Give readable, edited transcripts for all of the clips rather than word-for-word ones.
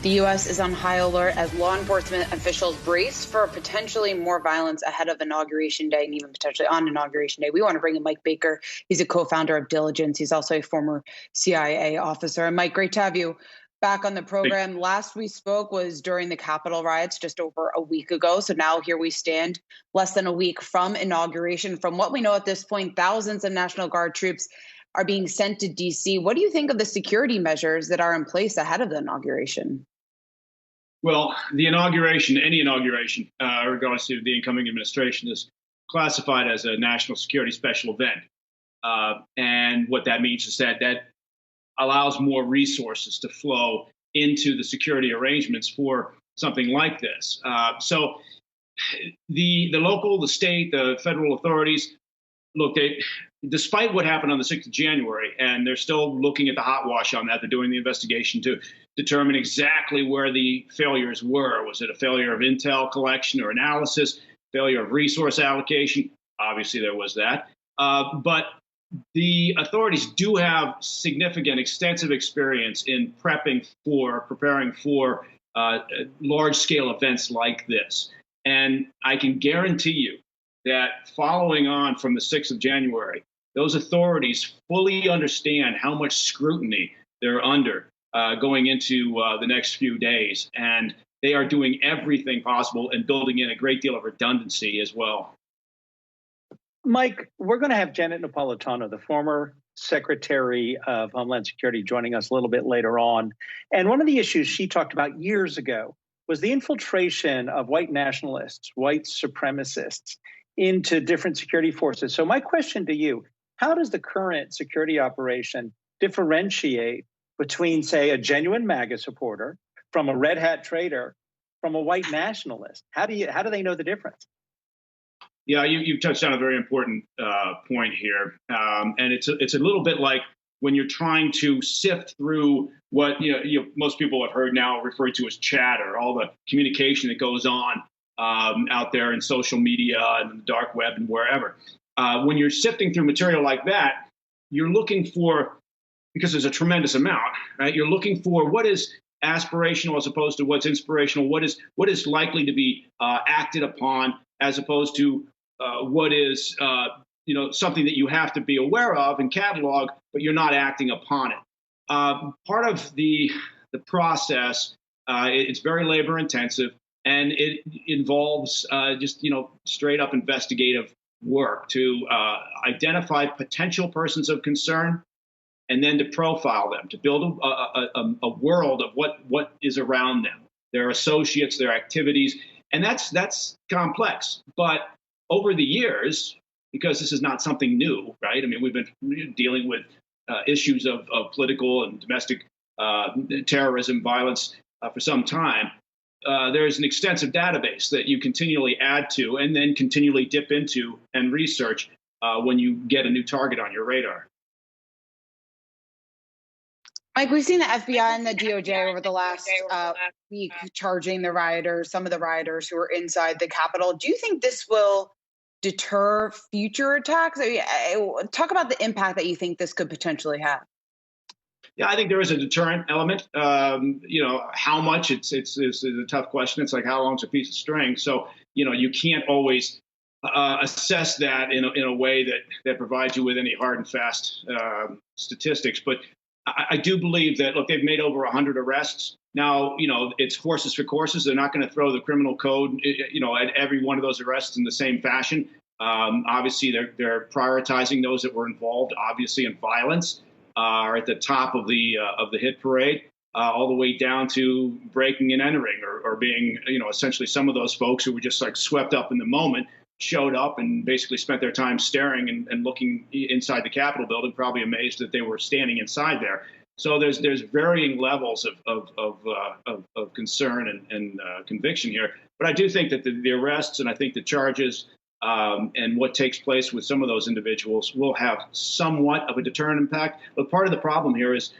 The U.S. is on high alert as law enforcement officials brace for potentially more violence ahead of Inauguration Day and even potentially on Inauguration Day. We want to bring in Mike Baker. He's a co-founder of Diligence. He's also a former CIA officer. And Mike, great to have you back on the program. Last we spoke was during the Capitol riots just over a week ago. So now here we stand, less than a week from inauguration. From what we know at this point, thousands of National Guard troops are being sent to D.C. What do you think of the security measures that are in place ahead of the inauguration? Well, the inauguration, any inauguration, regardless of the incoming administration, is classified as a national security special event. And what that means is that allows more resources to flow into the security arrangements for something like this. So the local, the state, the federal authorities, look, despite what happened on the 6th of January, and they're still looking at the hot wash on that, they're doing the investigation to determine exactly where the failures were. Was it a failure of intel collection or analysis, failure of resource allocation? Obviously, there was that. But the authorities do have significant, extensive experience in preparing for large-scale events like this. And I can guarantee you that following on from the 6th of January, those authorities fully understand how much scrutiny they're under going into the next few days. And they are doing everything possible and building in a great deal of redundancy as well. Mike, we're going to have Janet Napolitano, the former Secretary of Homeland Security, joining us a little bit later on. And one of the issues she talked about years ago was the infiltration of white nationalists, white supremacists into different security forces. So my question to you, how does the current security operation differentiate between, say, a genuine MAGA supporter from a red hat traitor from a white nationalist? How do they know the difference? Yeah, you touched on a very important point here, and it's a little bit like when you're trying to sift through what most people have heard now referred to as chatter, all the communication that goes on out there in social media and the dark web and wherever. When you're sifting through material like that, you're looking for, because there's a tremendous amount, right? You're looking for what is aspirational as opposed to what's inspirational, what is likely to be acted upon as opposed to what is something that you have to be aware of and catalog, but you're not acting upon it. Part of the process, it's very labor intensive, and it involves just straight up investigative work to identify potential persons of concern, and then to profile them, to build a world of what is around them, their associates, their activities, and that's complex. But over the years, because this is not something new, right? I mean, we've been dealing with issues of political and domestic terrorism, violence for some time. There's an extensive database that you continually add to and then continually dip into and research when you get a new target on your radar. Mike, we've seen the FBI and the DOJ over the last week charging some of the rioters who were inside the Capitol. Do you think this will deter future attacks? Talk about the impact that you think this could potentially have. Yeah, I think there is a deterrent element. How much? It's a tough question. It's like how long's a piece of string. So you can't always assess that in a way that provides you with any hard and fast statistics. But I do believe that, look, they've made over 100 arrests. Now, it's horses for courses. They're not going to throw the criminal code, at every one of those arrests in the same fashion. Obviously, they're prioritizing those that were involved, obviously, in violence, are at the top of the hit parade, all the way down to breaking and entering, or being, essentially some of those folks who were just like swept up in the moment, showed up and basically spent their time staring and looking inside the Capitol building, probably amazed that they were standing inside there. So there's varying levels of concern and conviction here. But I do think that the arrests and I think the charges and what takes place with some of those individuals will have somewhat of a deterrent impact. But part of the problem here is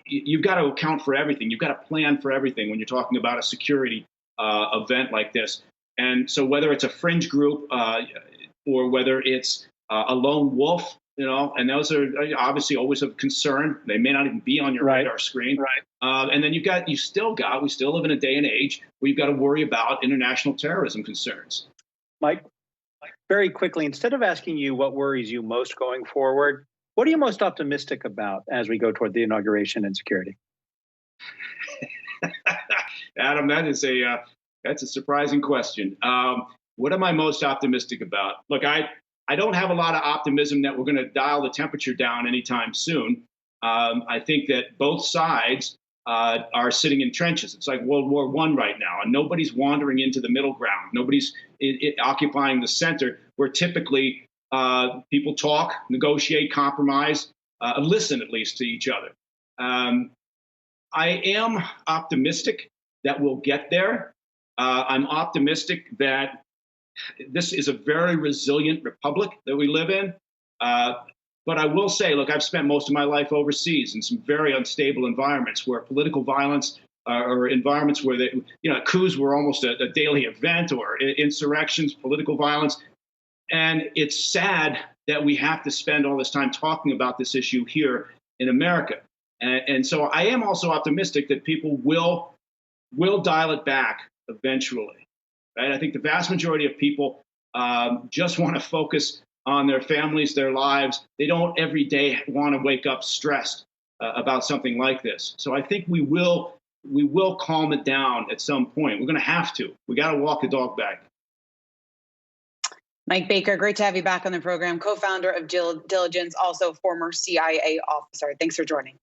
you've got to account for everything. You've got to plan for everything when you're talking about a security event like this. And so whether it's a fringe group or whether it's a lone wolf And those are obviously always of concern. They may not even be on your radar screen. Right. And then we still live in a day and age where you've got to worry about international terrorism concerns. Mike, very quickly, instead of asking you what worries you most going forward, what are you most optimistic about as we go toward the inauguration and security? Adam, that's a surprising question. What am I most optimistic about? Look, I don't have a lot of optimism that we're going to dial the temperature down anytime soon. I think that both sides are sitting in trenches. It's like World War I right now, and nobody's wandering into the middle ground. Nobody's occupying the center, where typically people talk, negotiate, compromise, listen at least to each other. I am optimistic that we'll get there. I'm optimistic that this is a very resilient republic that we live in. But I will say, look, I've spent most of my life overseas in some very unstable environments where political violence or environments where coups were almost a daily event, or insurrections, political violence. And it's sad that we have to spend all this time talking about this issue here in America. And so I am also optimistic that people will dial it back eventually. Right? I think the vast majority of people just want to focus on their families, their lives. They don't every day want to wake up stressed about something like this. So I think we will calm it down at some point. We're going to have to. We got to walk the dog back. Mike Baker, great to have you back on the program. Co-founder of Diligence, also former CIA officer. Thanks for joining.